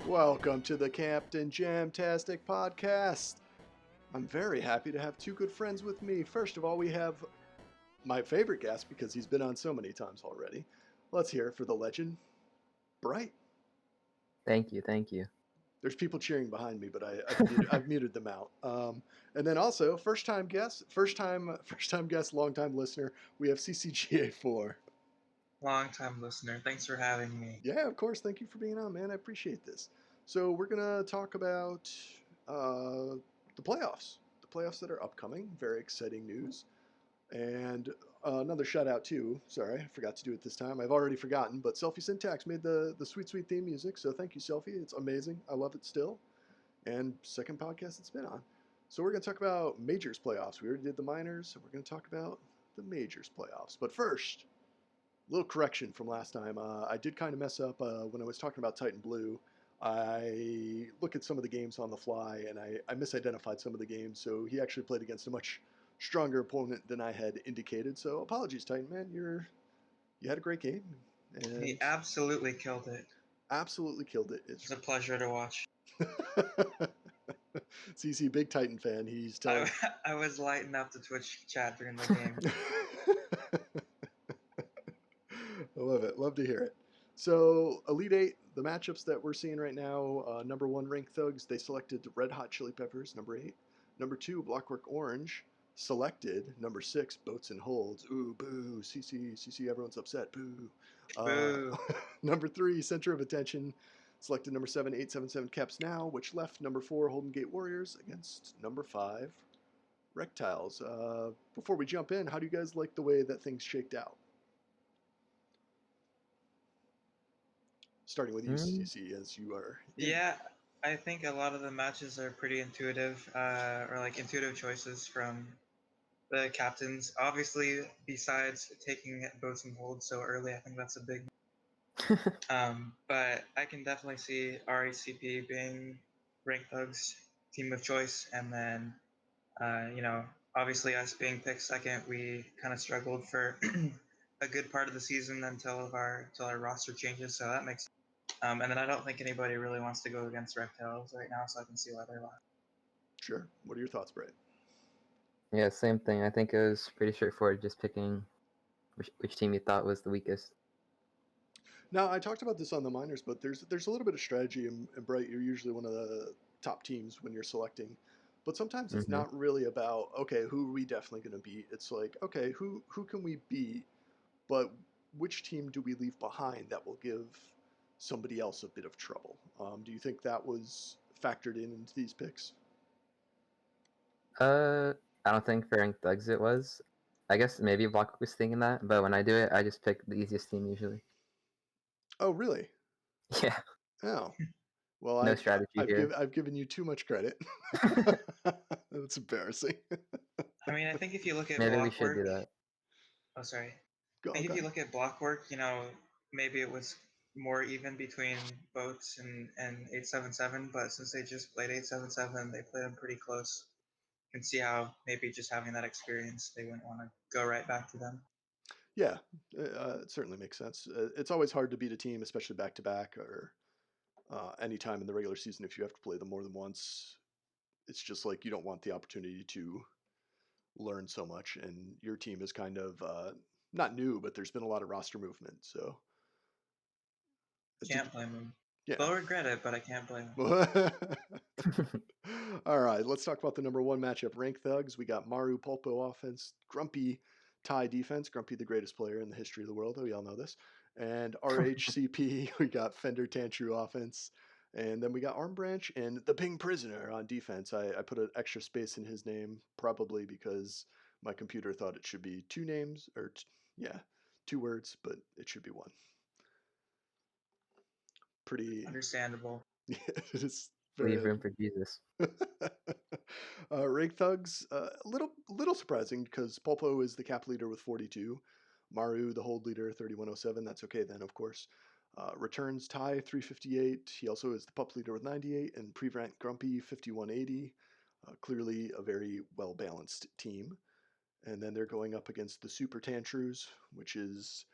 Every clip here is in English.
Welcome to the Captain Jamtastic podcast. I'm very happy to have two good friends with me. First of all, we have my favorite guest because he's been on so many times already. Let's hear it for the legend, Bright. Thank you. There's people cheering behind me, but I've muted them out. And then also, first time guest, long time listener. We have CCGA4. Long time listener. Thanks for having me. Yeah, of course. Thank you for being on, man. I appreciate this. So we're gonna talk about the playoffs that are upcoming. Very exciting news. And another shout out too. Sorry, I forgot to do it this time. I've already forgotten, but Selfie Syntax made the sweet theme music. So thank you, Selfie. It's amazing. I love it still. And second podcast it's been on. So we're gonna talk about majors playoffs. We already did the minors, so we're gonna talk about the majors playoffs. But first, little correction from last time. I did kind of mess up when I was talking about Titan Blue. I look at some of the games on the fly, and I misidentified some of the games. So he actually played against a much stronger opponent than I had indicated. So apologies, Titan man. You had a great game. And he absolutely killed it. Absolutely killed it. It's a pleasure to watch. CC, big Titan fan. He's telling. I was lighting up the Twitch chat during the game. I love it. Love to hear it. So, Elite Eight, the matchups that we're seeing right now, number 1, Rank Thugs, they selected Red Hot Chili Peppers, number 8. Number 2, Blockwork Orange, selected number 6, Boats and Holds. Ooh, boo. CC, everyone's upset. Boo. Boo. Number 3, Center of Attention, selected number 7, 877 Caps Now, which left number 4, Holdin Gate Warriors, against number 5, Rektiles. Before we jump in, how do you guys like the way that things shaked out? Starting with you, CC, as you are. Yeah, I think a lot of the matches are pretty intuitive, or like intuitive choices from the captains. Obviously, besides taking Boats and Holds so early, I think that's a big. But I can definitely see RHCP being Rank Thugs' team of choice, and then, obviously us being picked second, we kind of struggled for a good part of the season until our roster changes. So that makes. And then I don't think anybody really wants to go against Rektiles right now, so I can see why they're left. Sure. What are your thoughts, Bright? Yeah, same thing. I think it was pretty straightforward, just picking which team you thought was the weakest. Now, I talked about this on the minors, but there's a little bit of strategy, and Bright, you're usually one of the top teams when you're selecting. But sometimes it's not really about, okay, who are we definitely going to beat? It's like, okay, who can we beat, but which team do we leave behind that will give somebody else a bit of trouble? Do you think that was factored into these picks? I don't think for Ranked Thugs it was. I guess maybe Blockwork was thinking that, but when I do it, I just pick the easiest team usually. Oh, really? Yeah. Oh. Well, no strategy here. I've given you too much credit. That's embarrassing. I mean, I think if you look at maybe Blockwork, we should do that. Oh, sorry. I think if you look at Blockwork, maybe it was more even between Boats and 877, but since they just played 877, they played them pretty close. You can see how maybe just having that experience, they wouldn't want to go right back to them. Yeah, it certainly makes sense. It's always hard to beat a team, especially back to back or any time in the regular season if you have to play them more than once. It's just like you don't want the opportunity to learn so much, and your team is kind of not new, but there's been a lot of roster movement. So can't blame them. Yeah, they'll regret it, but I can't blame them. All right, let's talk about the number 1 matchup. Rank Thugs. We got Maru Pulpo offense, Grumpy Ty defense. Grumpy, the greatest player in the history of the world. Oh, we all know this. And RHCP, we got Fender Tantru offense. And then we got Arm Branch and the Ping Prisoner on defense. I put an extra space in his name, probably because my computer thought it should be 2 names, or 2 words, but it should be 1. Pretty understandable. Yeah, it is. Leave room for Jesus. Rank Thugs, a little surprising because Pulpo is the cap leader with 42. Maru, the hold leader, 3107. That's okay then, of course. Returns Ty, 358. He also is the pup leader with 98. And Prevent Grumpy, 5180. Clearly a very well-balanced team. And then they're going up against the Super Tantrus, which is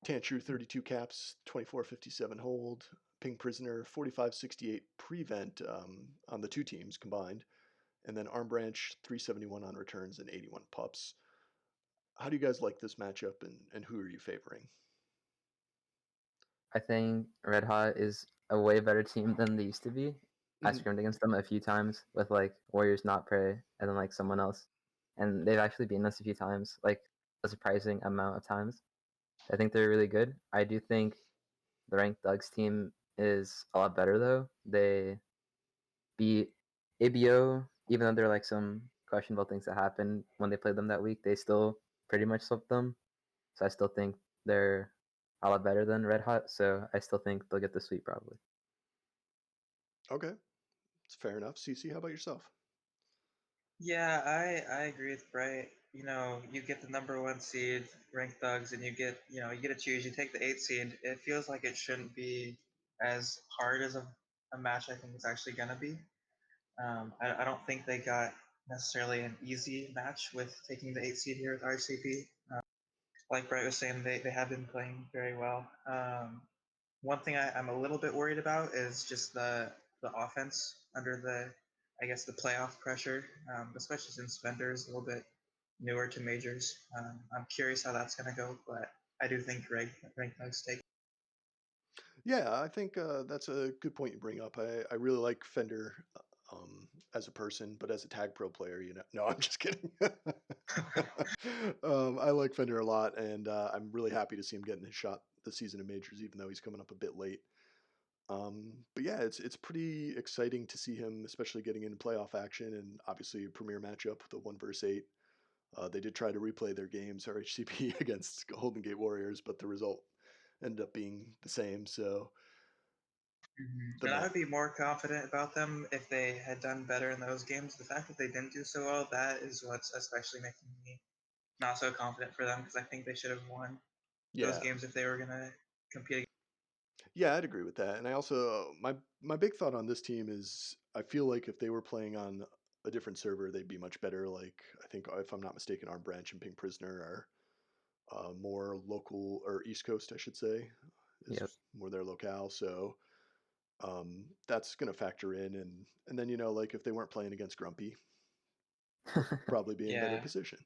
Tanchu 32 caps, 2457 hold, Ping Prisoner 4568 prevent on the two teams combined, and then Arm Branch 371 on returns and 81 pups. How do you guys like this matchup, and who are you favoring? I think Red Hot is a way better team than they used to be. I Mhm. scrimmed against them a few times with like Warriors Not Prey and then like someone else, and they've actually beaten us a few times, like a surprising amount of times. I think they're really good. I do think the Ranked Thugs team is a lot better though. They beat ABO, even though there are like some questionable things that happened when they played them that week. They still pretty much swept them. So I still think they're a lot better than Red Hot. So I still think they'll get the sweep probably. Okay, it's fair enough. CC, how about yourself? Yeah, I agree with Bright. You know, you get the number one seed, ranked thugs, and you get to choose. You take the eighth seed. It feels like it shouldn't be as hard as a match I think it's actually gonna be. I don't think they got necessarily an easy match with taking the eighth seed here with RCP. Like Bright was saying, they have been playing very well. One thing I'm a little bit worried about is just the offense under I guess the playoff pressure, especially since Fender is a little bit newer to majors. I'm curious how that's going to go, but I do think Rank Nugs take. Yeah, I think that's a good point you bring up. I really like Fender as a person, but as a Tag Pro player, no, I'm just kidding. I like Fender a lot, and I'm really happy to see him getting his shot this season in majors, even though he's coming up a bit late. But yeah, it's pretty exciting to see him, especially getting into playoff action, and obviously a premier matchup, the 1 versus 8. They did try to replay their games, RHCP against Holden Gate Warriors, but the result ended up being the same. So the And I mat. would be more confident about them if they had done better in those games. The fact that they didn't do so well, that is what's especially making me not so confident for them because I think they should have won those Yeah, games if they were going to compete. yeah, I'd agree with that. And I also my big thought on this team is I feel like if they were playing on a different server, they'd be much better. Like I think if I'm not mistaken, Arm Branch and Pink Prisoner are more local or East Coast, I should say, is Yep. more their locale. So that's going to factor in, and then like if they weren't playing against Grumpy, probably be in better Yeah, position.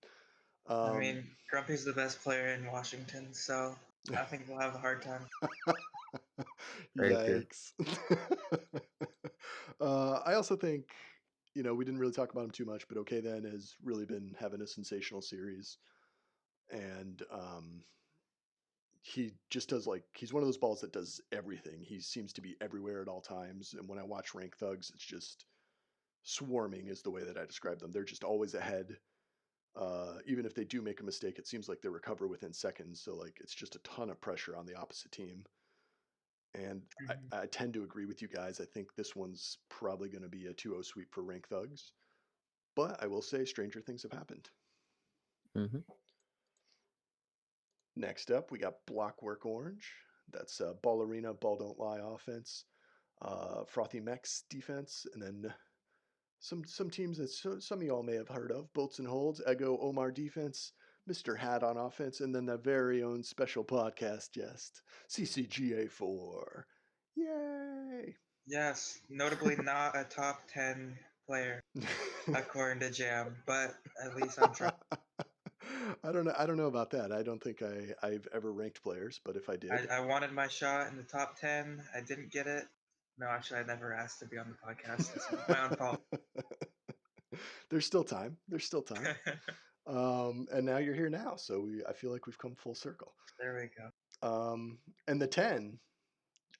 I Um, mean, Grumpy's the best player in Washington, so I think we'll have a hard time. Very true. Yikes. I also think, we didn't really talk about him too much, but Okay Then has really been having a sensational series. And he just does he's one of those balls that does everything. He seems to be everywhere at all times. And when I watch Rank Thugs, it's just swarming, is the way that I describe them. They're just always ahead. Even if they do make a mistake, it seems like they recover within seconds. So, it's just a ton of pressure on the opposite team. And Mhm. I tend to agree with you guys. I think this one's probably going to be a 2-0 sweep for Rank Thugs. But I will say stranger things have happened. Hmm. Next up, we got Blockwork Orange. That's Ball Arena, Ball Don't Lie offense, Frothy Mechs defense, and then some teams that some of y'all may have heard of: Bolts and Holds, Ego Omar defense, Mr. Hat on offense, and then the very own special podcast guest, CCGA4. Yay! Yes, notably not a top 10 player according to Jam, but at least I'm trying. I don't know. I don't know about that. I don't think I've ever ranked players, but if I did, I wanted my shot in the top 10. I didn't get it. No, actually, I never asked to be on the podcast. That's my own fault. there's still time. There's still time. And now you're here now, so I feel like we've come full circle. There we go. And the 10,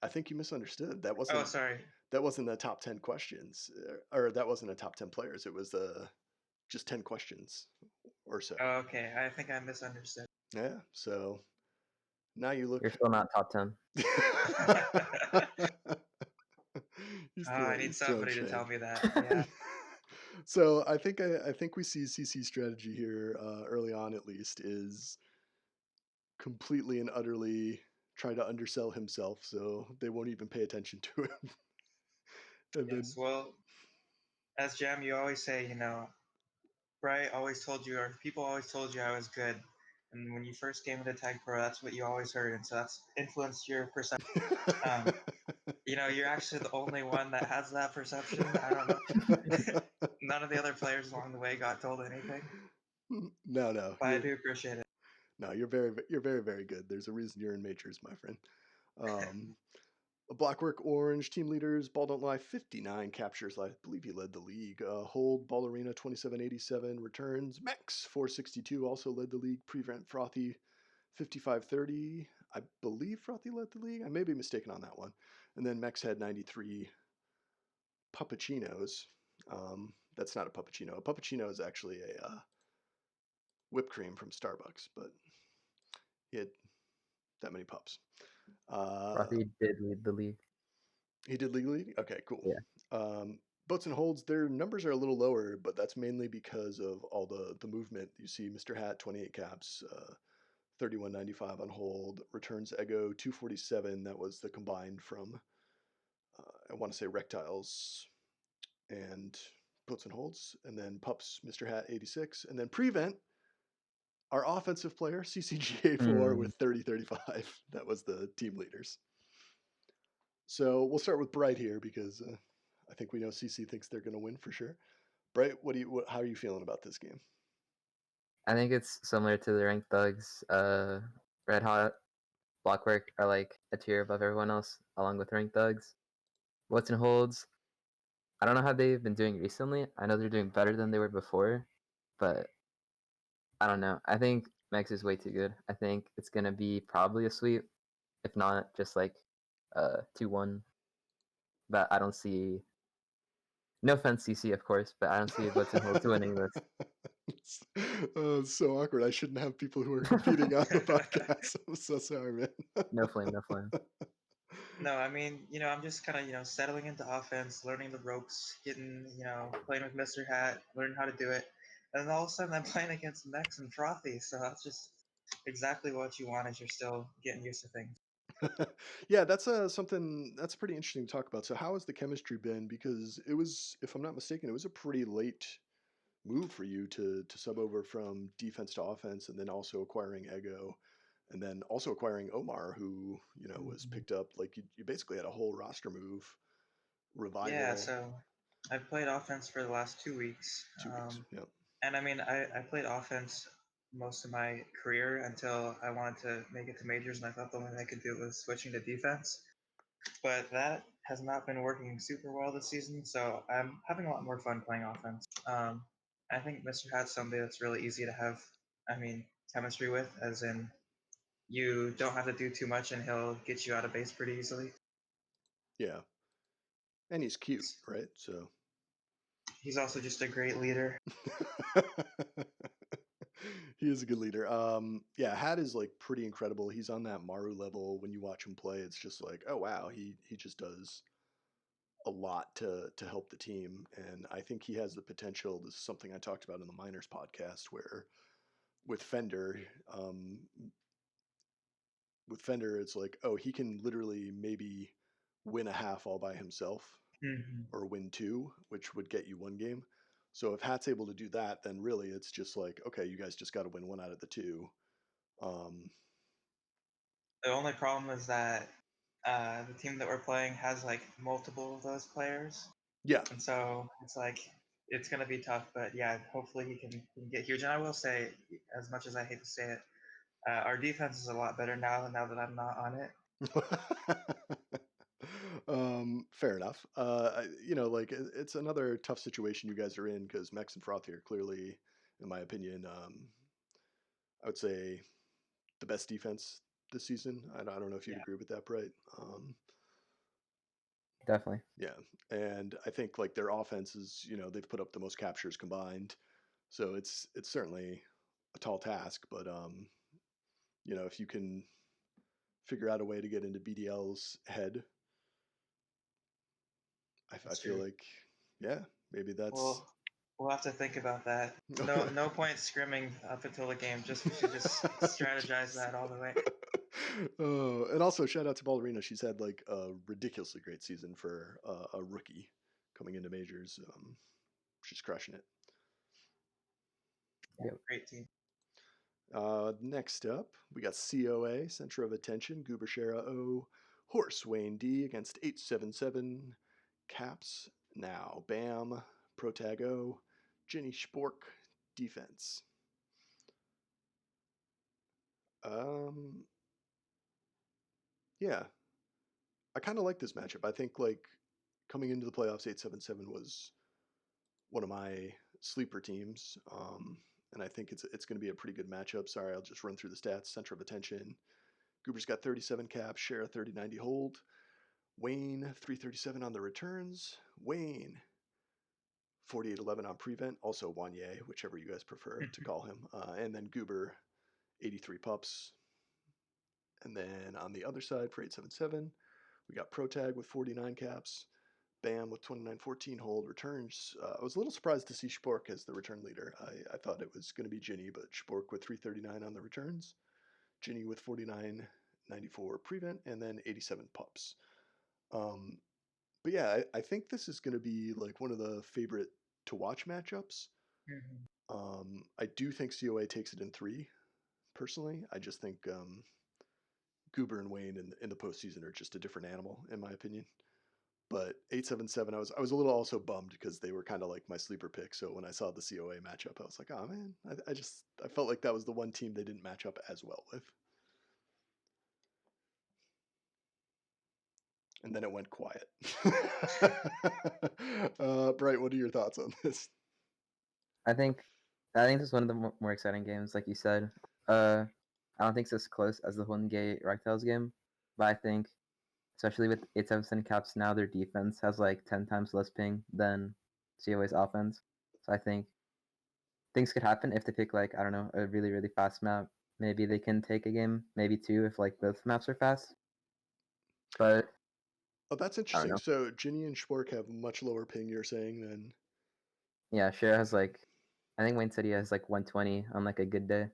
I think you misunderstood. That Oh, wasn't sorry. the top 10 questions, or that wasn't a top 10 players. It was just 10 questions or so. Oh, okay, I think I misunderstood. Yeah. So now you look. You're still not top 10. I You need still have somebody to tell change. me that. Yeah. So I think we see CC's strategy here early on, at least, is completely and utterly try to undersell himself, so they won't even pay attention to him. And then Yes. Well, as Jam, you always say, Bright always told you, or people always told you I was good. And when you first came into TagPro, that's what you always heard, and so that's influenced your perception. Um, you're actually the only one that has that perception. I don't know. None of the other players along the way got told anything, No, but I do appreciate it. no, you're very, very good. There's a reason you're in majors, my friend. Um, Blockwork Orange team leaders, Ball Don't Lie 59 captures. I believe he led the league. Hold Ball Arena 2787 returns. Max 462 also led the league. Prevent Frothy 5530. I believe Frothy led the league. I may be mistaken on that one. And then Mex had 93 puppuccinos. That's not a puppuccino. A puppuccino is actually a whipped cream from Starbucks, but he had that many pups. Frothy did lead the league. He did legally? Okay, cool. Yeah. Boats and holds, their numbers are a little lower, but that's mainly because of all the movement. You see Mr. Hat, 28 caps, 31.95 on hold, returns Ego 247. That was the combined from, I want to say Rektiles and Boats and holds. And then Pups, Mr. Hat, 86. And then Prevent, our offensive player, CCGA4 with 30.35. That was the team leaders. So we'll start with Bright here because I think we know CC thinks they're going to win for sure. Bright, how are you feeling about this game? I think it's similar to the Ranked Thugs. Red Hot, Blockwork are like a tier above everyone else, along with Ranked Thugs. What's and Holds, I don't know how they've been doing recently. I know they're doing better than they were before, but I don't know. I think Mex is way too good. I think it's gonna be probably a sweep, if not just like 2-1. But I don't see. No offense, CC, of course, but I don't see What's and Holds winning this. It's so awkward. I shouldn't have people who are competing on the podcast. I'm so sorry, man. No flame, no flame. No, I mean, I'm just kind of, settling into offense, learning the ropes, getting, playing with Mr. Hat, learning how to do it. And then all of a sudden I'm playing against Mex and Frothy. So that's just exactly what you want as you're still getting used to things. Yeah, that's something that's pretty interesting to talk about. So how has the chemistry been? Because it was, if I'm not mistaken, it was a pretty late move for you to sub over from defense to offense, and then also acquiring Ego, and then also acquiring Omar, who was picked up. Like you basically had a whole roster move revival. Yeah, so I've played offense for the last 2 weeks. 2 weeks. Yep. And I mean, I played offense most of my career until I wanted to make it to majors, and I thought the only thing I could do was switching to defense. But that has not been working super well this season, so I'm having a lot more fun playing offense. I think Mr. Hat's somebody that's really easy to have, chemistry with, as in you don't have to do too much and he'll get you out of base pretty easily. Yeah. And he's cute, right? So he's also just a great leader. He is a good leader. Yeah, Hat is like pretty incredible. He's on that Maru level. When you watch him play, it's just like, oh wow, he just does a lot to help the team. And I think he has the potential. This is something I talked about in the Miners podcast, where with Fender, it's like, oh, he can literally maybe win a half all by himself, or win two, which would get you one game. So if Hat's able to do that, then really it's just like, okay, you guys just got to win one out of the two. The only problem is that the team that we're playing has like multiple of those players. Yeah. And so it's like it's gonna be tough, but yeah, hopefully he can get huge. And I will say, as much as I hate to say it, our defense is a lot better now that I'm not on it. Fair enough. Like it's another tough situation you guys are in because Mex and Frothy are clearly, in my opinion, I would say the best defense this season. I don't know if you'd agree with that, Bright. Definitely. Yeah, and I think like their offense is, they've put up the most captures combined, so it's certainly a tall task. But if you can figure out a way to get into BDL's head, I feel like, yeah, maybe that's. We'll have to think about that. No point scrimming up until the game. We should just strategize that all the way. And also shout out to Ballerina. She's had like a ridiculously great season for a rookie coming into majors. She's crushing it. Yeah, great team. Next up, we got COA, Center of Attention, Goober Shara O, Horse Wayne D against 877, Caps, now Bam, Protago, Jenny Spork, defense. Yeah, I kind of like this matchup. I think like coming into the playoffs, 877 was one of my sleeper teams, and I think it's going to be a pretty good matchup. Sorry, I'll just run through the stats. Center of Attention, Goober's got 37 caps, Shara 3090 hold, Wayne 337 on the returns, Wayne 4811 on prevent, also Wanye, whichever you guys prefer to call him, and then Goober 83 pups. And then on the other side for 877, we got Protag with 49 caps, Bam with 2914 hold returns. I was a little surprised to see Spork as the return leader. I thought it was going to be Ginny, but Spork with 339 on the returns, Ginny with 4994 prevent, and then 87 pups. But yeah, I think this is going to be like one of the favorite to watch matchups. I do think COA takes it in 3. Personally, I just think Goober and Wayne in the postseason are just a different animal, in my opinion. But 877, I was a little also bummed because they were kind of like my sleeper pick. So when I saw the COA matchup, I was like, oh man, I felt like that was the one team they didn't match up as well with. And then it went quiet. Bright, what are your thoughts on this? I think this is one of the more exciting games, like you said. I don't think it's as close as the Holdin Rektiles game, but I think, especially with 877 caps now, their defense has like 10 times less ping than COA's offense. So I think things could happen if they pick like, I don't know, a really, really fast map. Maybe they can take a game, maybe 2 if like both maps are fast. But Oh, that's I don't interesting. know. So Ginny and Spork have much lower ping, you're saying, than. Yeah, Share has like, I think Wayne said he has like 120 on like a good day,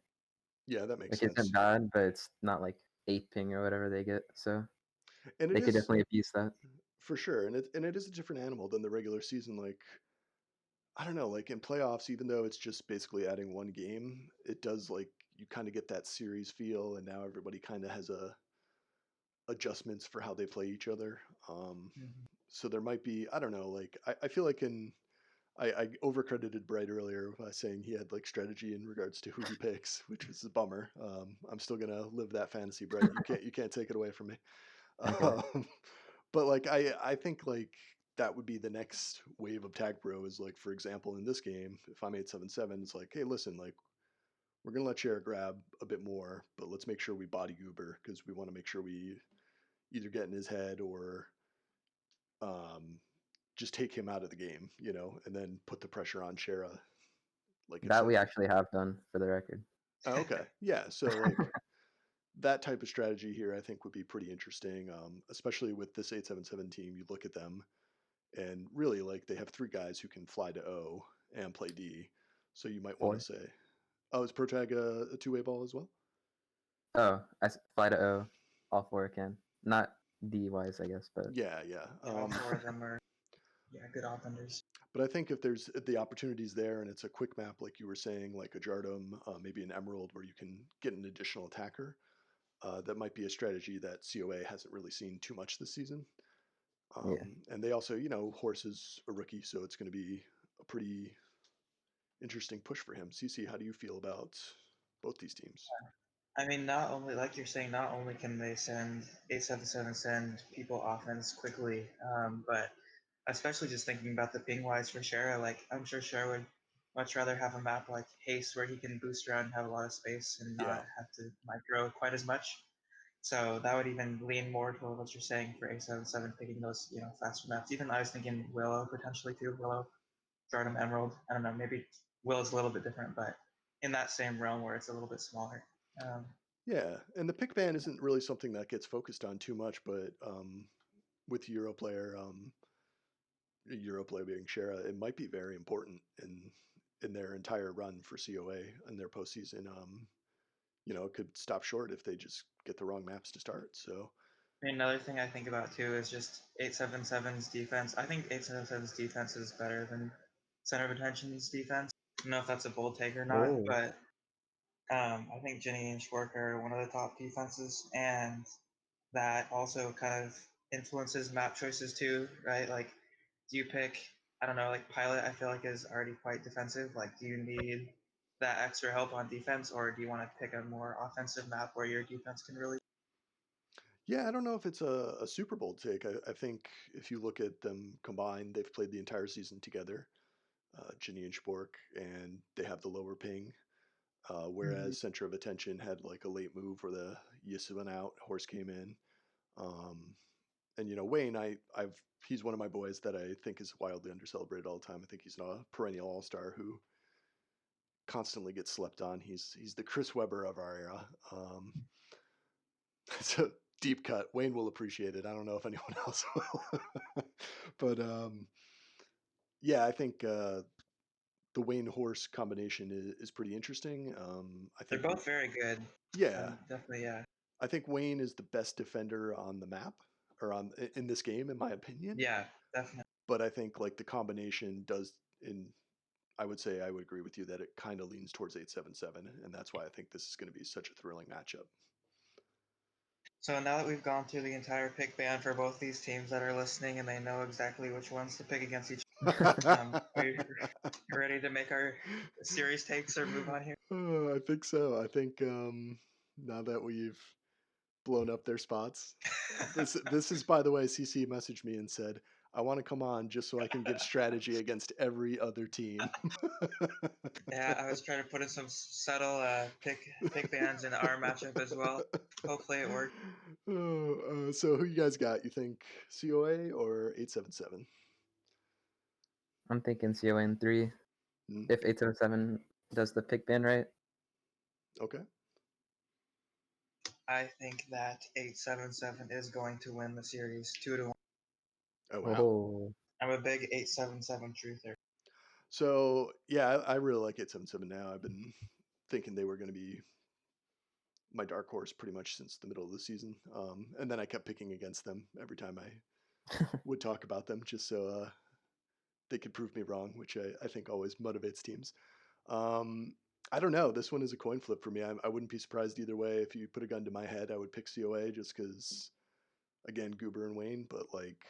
Yeah, that makes which sense. isn't bad, but it's not like 8 ping or whatever they get. So And it they could is definitely abuse that. for sure, and it is a different animal than the regular season. Like I don't know, like in playoffs, even though it's just basically adding one game, it does like you kind of get that series feel, and now everybody kind of has a adjustments for how they play each other. So there might be, I don't know, like I feel like I overcredited Bright earlier by saying he had like strategy in regards to who he picks, which was a bummer. I'm still gonna live that fantasy, Bright. You can't take it away from me. Okay. Um, but like I think like that would be the next wave of TagPro is like for example in this game if I'm 877 it's like hey listen like we're gonna let Share grab a bit more but let's make sure we body Goober because we want to make sure we either get in his head or um, just take him out of the game and then put the pressure on Shara like if That we something. actually have done, for the record. Oh, okay, yeah, so like that type of strategy here I think would be pretty interesting, especially with this 877 team. You look at them and really like they have 3 guys who can fly to O and play D. So you might want to 4. say, oh, is Protag a two-way ball as well? Oh, fly to O, all 4 can. Not D wise, I guess, but Yeah, yeah. Yeah, all 4 of them are good offenders. But I think if there's the opportunities there and it's a quick map like you were saying, like a Jardum, maybe an Emerald where you can get an additional attacker, that might be a strategy that COA hasn't really seen too much this season. yeah. And they also, Horse is a rookie, so it's going to be a pretty interesting push for him. CC, how do you feel about both these teams? I mean, not only like you're saying, not only can they send 877 send people offense quickly, but especially just thinking about the ping wise for Shara, like I'm sure Shara would much rather have a map like Haste where he can boost around and have a lot of space and Yeah. not have to micro quite as much. So that would even lean more to what you're saying for 877 picking those, faster maps. Even I was thinking Willow potentially too. Willow, Stardom, Emerald. I don't know, maybe Willow's a little bit different, but in that same realm where it's a little bit smaller. Um, Yeah, and the pick ban isn't really something that gets focused on too much, but with Europlayer being Shara, it might be very important in their entire run for COA and their postseason. It could stop short if they just get the wrong maps to start. So Another thing I think about too is just 877's defense. I think 877's defense is better than Center of Attention's defense. I don't know if that's a bold take or not, Oh. but I think Jenny and Schwark are one of the top defenses, and that also kind of influences map choices too, right? Like, do you pick, I don't know, like Pilot, I feel like is already quite defensive. Like, do you need that extra help on defense, or do you want to pick a more offensive map where your defense can really? Yeah, I don't know if it's a Super Bowl take. I think if you look at them combined, they've played the entire season together, Ginny and Spork, and they have the lower ping. Mhm. Whereas Center of Attention had like a late move where the Yissa went out, Horse came in. And Wayne, I've he's one of my boys that I think is wildly undercelebrated all the time. I think he's a perennial all star who constantly gets slept on. He's the Chris Webber of our era. It's a deep cut. Wayne will appreciate it. I don't know if anyone else will, but yeah, I think the Wayne Horse combination is pretty interesting. I They're think both very good. yeah, Definitely, yeah. I think Wayne is the best defender on the map or on in this game, in my opinion. Yeah, definitely. But I think like the combination does in I would say I would agree with you that it kind of leans towards 877, and that's why I think this is going to be such a thrilling matchup. So now that we've gone through the entire pick ban for both these teams that are listening and they know exactly which ones to pick against each are you ready to make our series takes or move on here? I think so. I think now that we've blown up their spots, this is by the way, CC messaged me and said, "I want to come on just so I can give strategy against every other team." Yeah, I was trying to put in some subtle pick bans in our matchup as well. Hopefully it worked. So who you guys got? You think COA or 877? I'm thinking COA in 3. Mm, If 877 does the pick ban right. okay. I think that 877 is going to win the series 2-1. Oh wow. Oh, I'm a big 877 truther. So yeah, I really like 877 now. I've been thinking they were going to be my dark horse pretty much since the middle of the season. And then I kept picking against them every time I would talk about them, just so they could prove me wrong, which I think always motivates teams. Um, I don't know. This one is a coin flip for me. I wouldn't be surprised either way. If you put a gun to my head, I would pick COA just because, again, Goober and Wayne. But like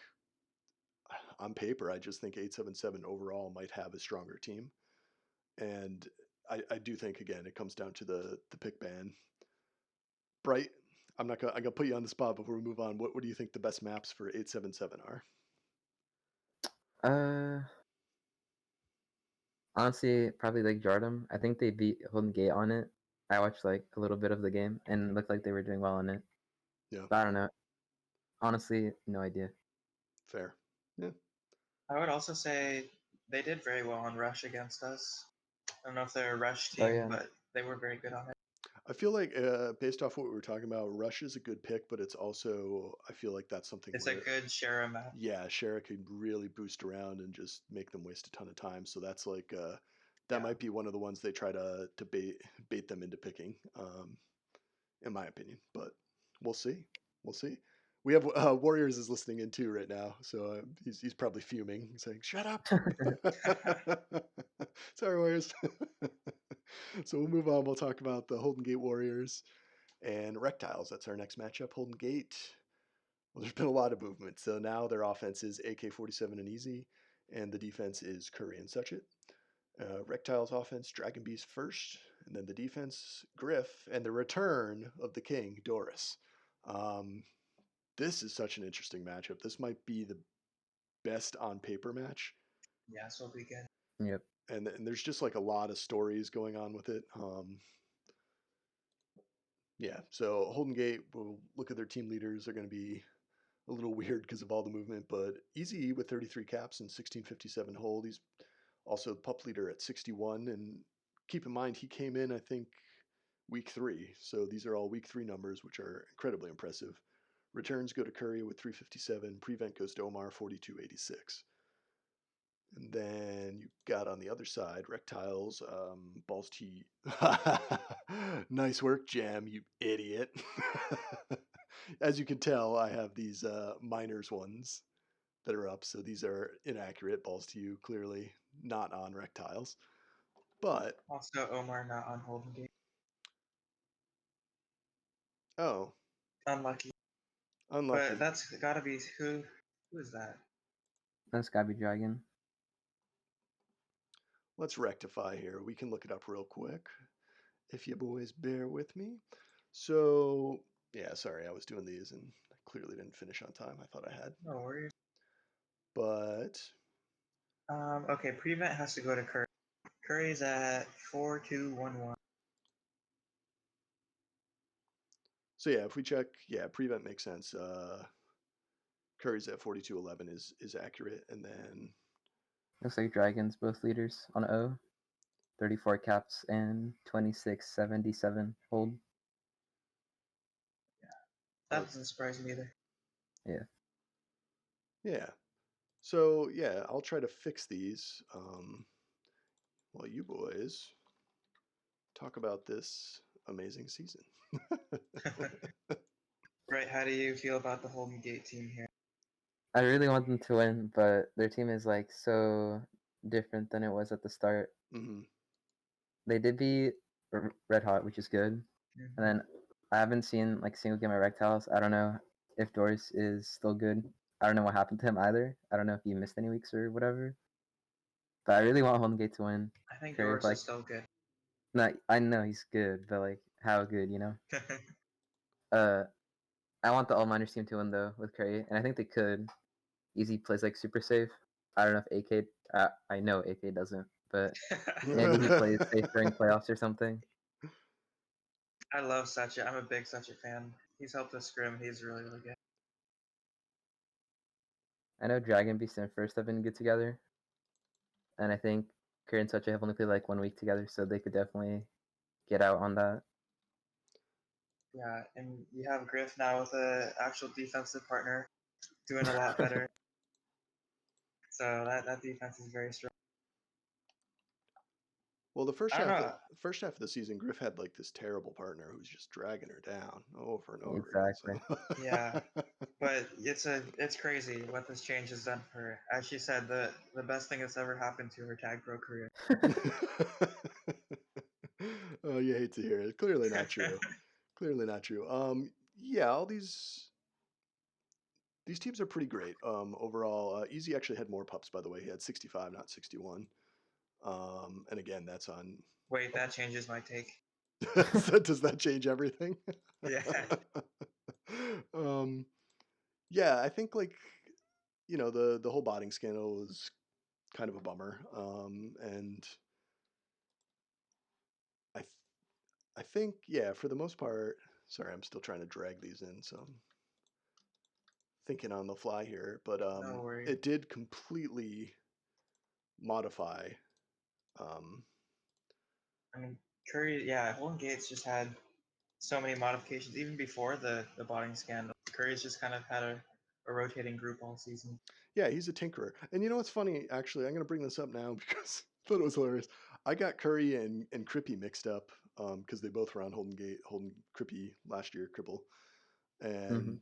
on paper, I just think 877 overall might have a stronger team. And I do think again it comes down to the pick ban. Bright, I'm gonna put you on the spot before we move on. What do you think the best maps for 877 are? uh, honestly, probably like Jordan. I think they beat Holdin Gate on it. I watched like a little bit of the game and it looked like they were doing well on it. Yeah, But I don't know. Honestly, no idea. fair. Yeah. I would also say they did very well on Rush against us. I don't know if they're a Rush Oh team, yeah. but they were very good on it. I feel like based off what we were talking about, Rush is a good pick, but it's also I feel like that's something It's a where good Shara map. yeah, Shara could really boost around and just make them waste a ton of time. So that's like that Yeah. might be one of the ones they try to bait them into picking, in my opinion. But we'll see. We'll see. We have Warriors is listening in too right now, so he's probably fuming, he's saying, "Shut up." Sorry, Warriors. So we'll move on. We'll talk about the Holden Gate Warriors and Rektiles. That's our next matchup. Holden Gate. Well, there's been a lot of movement. So now their offense is AK-47 and easy, and the defense is Curry and Suchet. Rektiles offense, Dragon Beast first, and then the defense, Griff, and the return of the king, Doris. Um, this is such an interesting matchup. This might be the best on paper match, Yeah, so it'll be good. Yep. and there's just like a lot of stories going on with it. Yeah, so Holden Gate, we'll look at their team leaders. They're going to be a little weird because of all the movement, but Easy with 33 caps and 1657 hold. He's also the pup leader at 61. And keep in mind, he came in, I think, week 3. So these are all week 3 numbers, which are incredibly impressive. Returns go to Curry with 357. Prevent goes to Omar, 4286. And then you got on the other side, Rektiles, balls to you. Nice work, Jam, you idiot. As you can tell, I have these minors ones that are up, so these are inaccurate. Balls to you, clearly not on Rektiles. But Also, Omar not on Holdin Gate. Oh, Unlucky. unlucky. But that's gotta be who is that? That's gotta be Dragon. Let's rectify here. We can look it up real quick if you boys bear with me. So, yeah, sorry, I was doing these and I clearly didn't finish on time. I thought I had. No worries. But, Okay, prevent has to go to Curry. Curry's at 4211. so yeah, if we check, yeah, prevent makes sense. Curry's at 4211 is accurate. And then, Looks like Dragons both leaders on O. 34 caps and 2677 hold. That doesn't surprise me either. Yeah. yeah. So, yeah, I'll try to fix these while you boys talk about this amazing season. Right, how do you feel about the Holdin Gate team here? I really want them to win, but their team is like so different than it was at the start. Mm-hmm. They did beat Red Hot, which is good. Mhm. And then I haven't seen like a single game of Rektiles. I don't know if Doris is still good. I don't know what happened to him either. I don't know if he missed any weeks or whatever. But I really want Home Gate to win. I think Curry, Doris like, is still good. no, I know he's good, but like, how good, you know? I want the All Miners team to win though with Curry, and I think they could. Easy plays like super safe. I don't know if AK. I know AK doesn't, but maybe he plays safe during playoffs or something. I love Sacha. I'm a big Sacha fan. He's helped us scrim. He's really, really good. I know Dragon Beast and First have been good together, and I think Curry and Sacha have only played like 1 week together, so they could definitely get out on that. Yeah, and you have Griff now with an actual defensive partner doing a lot better. So that defense is very strong. Well, the I don't know. first half of the season, Griff had like this terrible partner who was just dragging her down over and over Exactly. again. So. Yeah, but it's crazy what this change has done for her. As she said, the best thing that's ever happened to her TagPro career. Oh, you hate to hear it. Clearly not true. Clearly not true. Yeah, all these teams are pretty great. Overall, Easy actually had more pups, by the way. He had 65, not 61. And again, that's on. Wait, that changes my take. Does that change everything? Yeah. um, yeah, I think like the whole botting scandal was kind of a bummer. And I th- I think yeah, for the most part. Sorry, I'm still trying to drag these in, so I'm thinking on the fly here. But No worries. it did completely modify. Um, I mean, Curry, yeah, Holden Gates just had so many modifications even before the botting scandal. Curry's just kind of had a rotating group all season. Yeah, he's a tinkerer. And you know what's funny? Actually, I'm going to bring this up now because I thought it was hilarious. I got Curry and Crippy mixed up because they both were on Holden Crippy last year, Cripple. And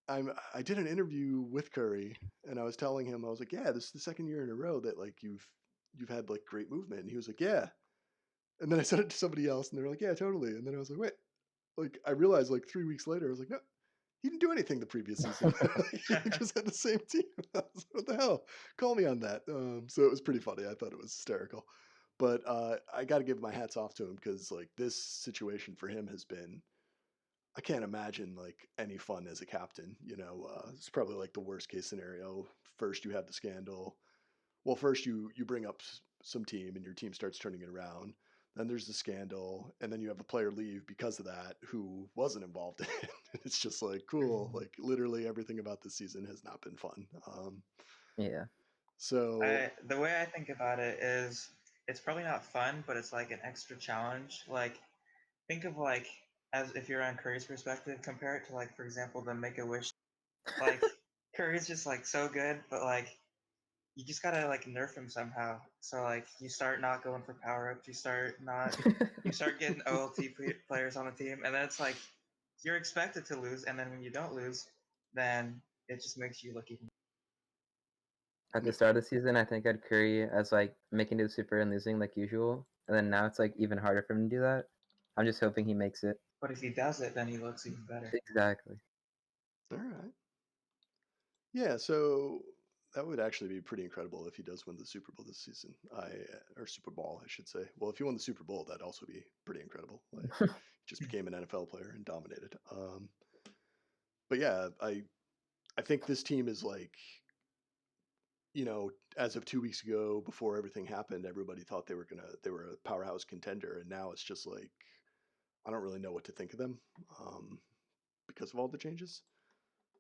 I did an interview with Curry and I was telling him, I was like, yeah, this is the second year in a row that like you've had like great movement. And he was like, yeah. And then I said it to somebody else and they were like, yeah, totally. And then I was like, wait, like I realized like 3 weeks later, I was like, no, he didn't do anything the previous season. He just had the same team. I was like, what the hell? Call me on that. So it was pretty funny. I thought it was hysterical. But I got to give my hats off to him because like this situation for him has been. I can't imagine like any fun as a captain. It's probably like the worst case scenario. First you have the scandal. Well, first you bring up some team and your team starts turning it around. Then there's the scandal, and then you have a player leave because of that who wasn't involved in it. It's just like cool. Like literally everything about this season has not been fun. Yeah. So The way I think about it is it's probably not fun, but it's like an extra challenge. Like think of like as if you're on Curry's perspective, compare it to like for example the Make a Wish. Like Curry's just like so good, but like you just gotta like nerf him somehow. So like you start not going for power ups, you start getting OLT players on the team, and then it's like you're expected to lose, and then when you don't lose, then it just makes you look even. At the start of the season, I think I had Curry as like making it super and losing like usual, and then now it's like even harder for him to do that. I'm just hoping he makes it. But if he does it, then he looks even better. Exactly. All right. Yeah, so that would actually be pretty incredible if he does win the Super Bowl this season. Or Super Bowl, I should say. Well, if he won the Super Bowl, that'd also be pretty incredible. Like, he just became an NFL player and dominated. But yeah, I think this team is like, as of 2 weeks ago, before everything happened, everybody thought they were a powerhouse contender, and now it's just like I don't really know what to think of them because of all the changes.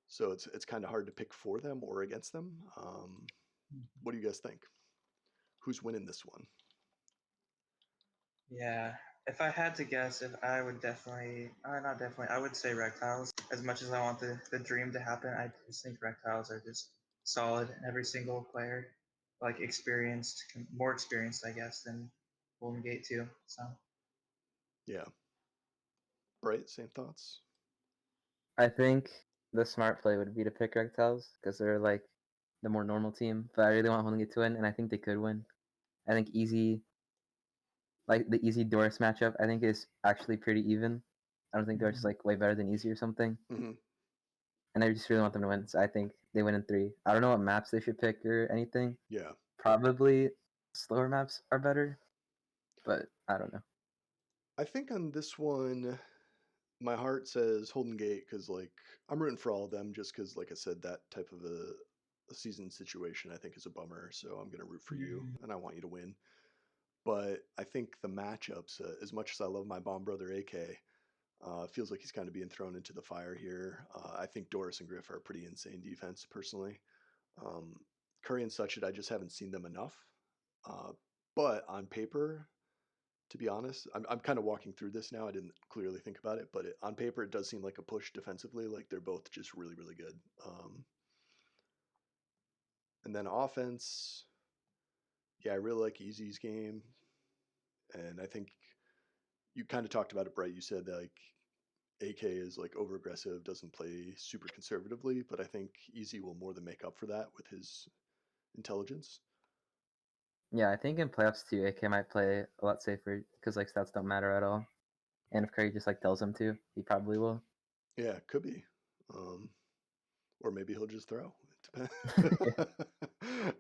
So it's kind of hard to pick for them or against them. What do you guys think? Who's winning this one? Yeah. If I had to guess, if I would definitely, not definitely, I would say Rektiles. As much as I want the dream to happen, I just think Rektiles are just solid. Every single player, like experienced, more experienced, I guess, than Golden Gate too. So Yeah, Bright, same thoughts. I think the smart play would be to pick Rektiles because they're like the more normal team. But I really want Holdin to win, and I think they could win. I think the easy Doris matchup, I think is actually pretty even. I don't think Doris is like way better than easy or something. Mm-hmm. And I just really want them to win. So I think they win in 3. I don't know what maps they should pick or anything. Yeah, Probably slower maps are better, but I don't know. I think on this one, my heart says Holden Gate because like I'm rooting for all of them just because like I said that type of a season situation I think is a bummer. So I'm gonna root for you and I want you to win. But I think the matchups, as much as I love my bomb brother AK, feels like he's kind of being thrown into the fire here. I think Doris and Griff are a pretty insane defense personally. Um, Curry and Suchit, I just haven't seen them enough. Uh, but on paper, to be honest, I'm kind of walking through this now. I didn't clearly think about it, but on paper, it does seem like a push defensively. Like they're both just really, really good. And then offense, yeah, I really like Easy's game. And I think you kind of talked about it, Bright. You said that, like AK is like over aggressive, doesn't play super conservatively, but I think Easy will more than make up for that with his intelligence. Yeah, I think in playoffs too, AK might play a lot safer because like stats don't matter at all. And if Curry just like tells him to, he probably will. Yeah, could be. Um, or maybe he'll just throw. It Yeah.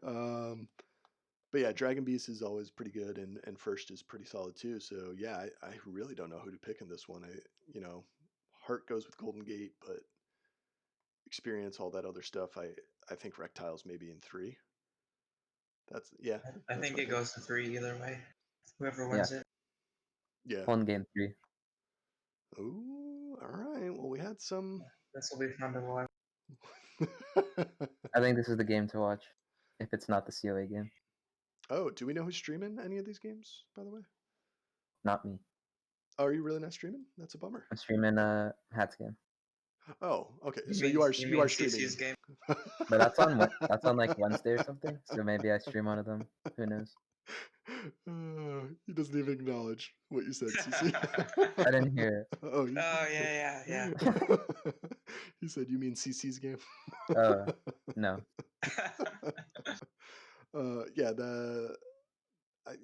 depends. But yeah, Dragon Beast is always pretty good, and First is pretty solid too. So yeah, I really don't know who to pick in this one. Heart goes with Golden Gate, but experience, all that other stuff. I think Rektiles maybe in 3. Yeah, I that's think my it pick. goes to 3 either way. Whoever Yeah, wins it. Yeah. Holdin game 3. Ooh, all right. Well, we had some. This will be fun to watch. I think this is the game to watch if it's not the COA game. Oh, do we know who's streaming any of these games, by the way? Not me. Oh, are you really not streaming? That's a bummer. I'm streaming Hats game. Oh, okay. You So mean you are streaming. CC's game? But that's on like Wednesday or something. So maybe I stream one of them. Who knows? He doesn't even acknowledge what you said, CC. I didn't hear Oh yeah. He said, "You mean CC's game?" it. No. Yeah,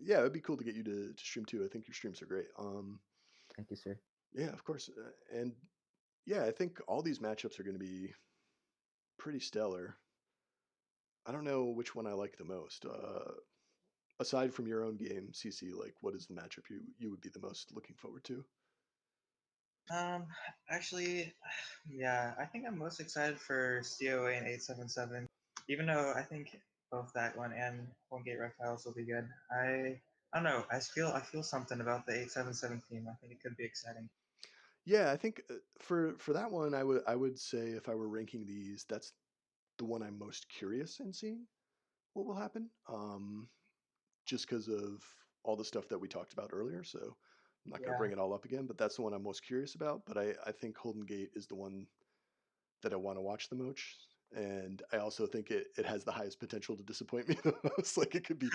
yeah, it'd be cool to get you to stream too. I think your streams are great. Thank you, sir. Yeah, of course, and yeah, I think all these matchups are going to be pretty stellar. I don't know which one I like the most. Aside from your own game, CC, like what is the matchup you would be the most looking forward to? Um, actually, yeah, I think I'm most excited for COA and 877. Even though I think both that one and One Gate Reptiles will be good. I don't know. I feel something about the 877 team. I think it could be exciting. Yeah, I think for that one, I would say if I were ranking these, that's the one I'm most curious in seeing what will happen. Just because of all the stuff that we talked about earlier. So I'm not going to Yeah. bring it all up again, but that's the one I'm most curious about. But I think Holden Gate is the one that I want to watch the most. And I also think it has the highest potential to disappoint me the most. Like it could be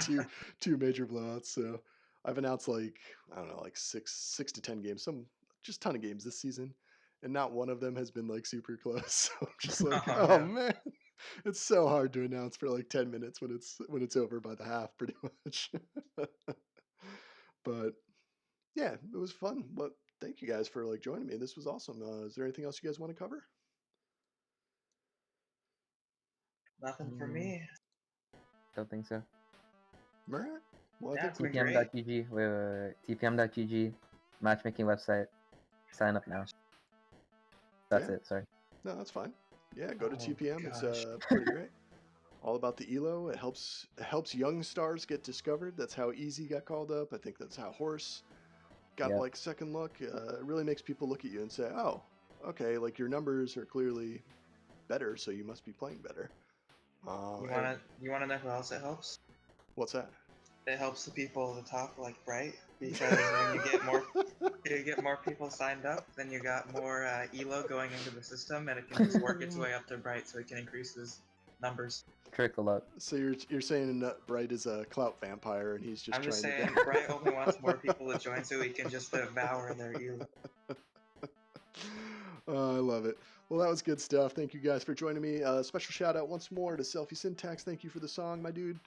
two major blowouts. So I've announced like I don't know, like six to 10 games, some just ton of games this season, and not one of them has been like super close. So I'm just like, Oh oh no. man, it's so hard to announce for like 10 minutes when it's over by the half, pretty much. But yeah, it was fun. But thank you guys for like joining me. This was awesome. Is there anything else you guys want to cover? Nothing for me. Don't think so. All right. Well, I Yeah, think it's been we great. TPM.gg. Wait. TPM.gg. Matchmaking website. Sign up now. That's Yeah. it. Sorry. No, that's fine. Yeah, go to Oh, TPM. It's gosh. pretty great. All about the elo. It helps young stars get discovered. That's how Easy got called up. I think that's how Horse got Yep. like second look. It really makes people look at you and say, "Oh, okay, like your numbers are clearly better, so you must be playing better." You wanna know who else it helps? What's that? It helps the people at the top, like Bright, because when you get more people signed up, then you got more elo going into the system, and it can just work its way up to Bright, so it can increase his numbers. Trickle up. So you're saying Bright is a clout vampire and he's just I'm just trying saying, to Bright only wants more people to join, so he can just devour their elo. I love it. Well, that was good stuff. Thank you guys for joining me. Special shout out once more to Selfie Syntax. Thank you for the song, my dude.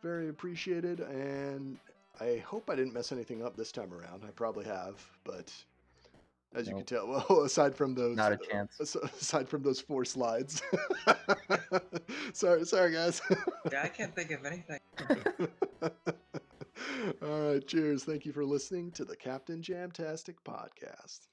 Very appreciated. And I hope I didn't mess anything up this time around. I probably have, but as you can tell, well, aside from those, Not a chance. aside from those 4 slides. sorry, guys. Yeah, I can't think of anything. All right, cheers. Thank you for listening to the Captain Jamtastic podcast.